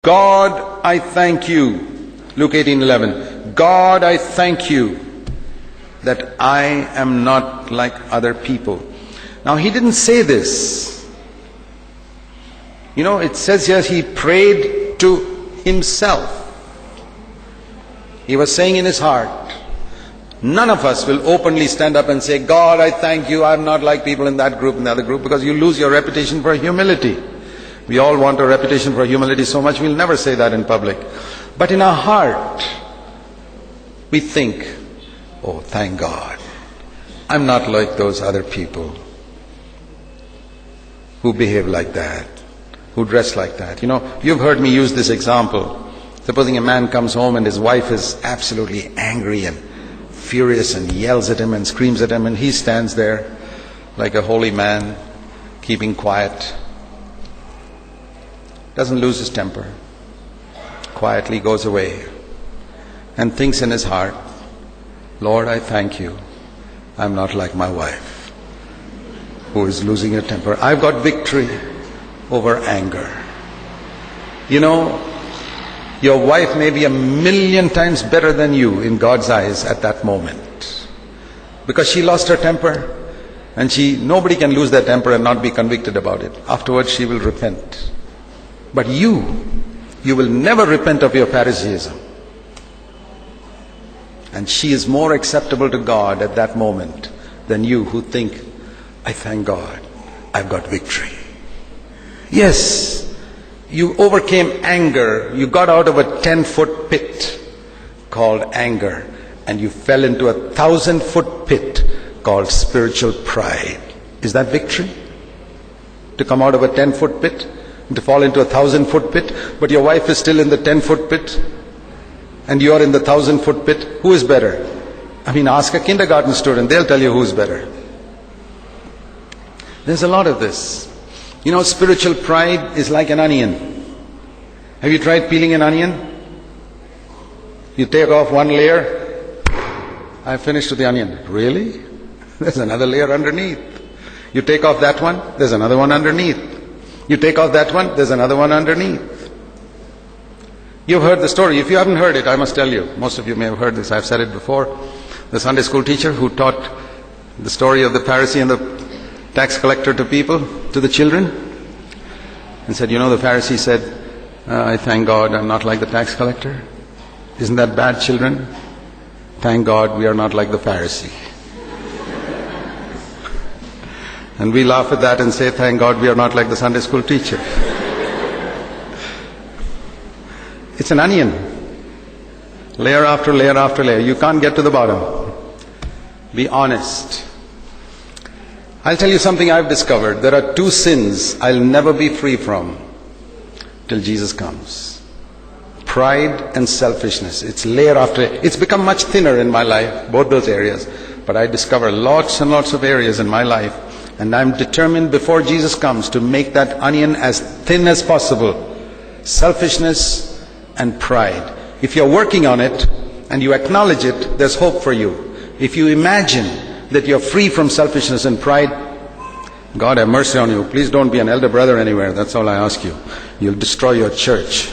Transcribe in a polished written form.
God, I thank you. Luke 18:11. God, I thank you that I am not like other people. Now, he didn't say this. You know, it says here he prayed to himself. He was saying in his heart. None of us will openly stand up and say, God, I thank you, I'm not like people in that group and the other group, because you lose your reputation for humility. We all want a reputation for humility so much, we'll never say that in public. But in our heart, we think, oh, thank God, I'm not like those other people who behave like that, who dress like that. You know, you've heard me use this example. Supposing a man comes home and his wife is absolutely angry and furious and yells at him and screams at him, and he stands there like a holy man, keeping quiet. Doesn't lose his temper, quietly goes away and thinks in his heart, Lord, I thank you, I'm not like my wife who is losing her temper. I've got victory over anger. You know, your wife may be 1,000,000 times better than you in God's eyes at that moment, because she lost her temper, and nobody can lose their temper and not be convicted about it. Afterwards she will repent. But you will never repent of your Phariseeism. And she is more acceptable to God at that moment than you who think, I thank God, I've got victory. Yes, you overcame anger. You got out of a 10-foot pit called anger, and you fell into a 1,000-foot pit called spiritual pride. Is that victory? To come out of a 10-foot pit? To fall into a 1,000-foot pit, but your wife is still in the 10-foot pit and you are in the 1,000-foot pit. Who is better? I mean, ask a kindergarten student, they'll tell you who's better. There's a lot of this. You know, spiritual pride is like an onion. Have you tried peeling an onion? You take off one layer, I finished with the onion. Really? There's another layer underneath. You take off that one, there's another one underneath. You take off that one, there's another one underneath. You've heard the story. If you haven't heard it, I must tell you. Most of you may have heard this. I've said it before. The Sunday school teacher who taught the story of the Pharisee and the tax collector to people, to the children, and said, you know, the Pharisee said, I thank God I'm not like the tax collector. Isn't that bad, children? Thank God we are not like the Pharisee. And we laugh at that and say, thank God we are not like the Sunday school teacher. It's an onion. Layer after layer after layer. You can't get to the bottom. Be honest. I'll tell you something I've discovered. There are two sins I'll never be free from till Jesus comes. Pride and selfishness. It's layer after layer. It's become much thinner in my life, both those areas. But I discover lots and lots of areas in my life, and I'm determined before Jesus comes to make that onion as thin as possible. Selfishness and pride. If you're working on it and you acknowledge it, there's hope for you. If you imagine that you're free from selfishness and pride, God have mercy on you. Please don't be an elder brother anywhere. That's all I ask you. You'll destroy your church.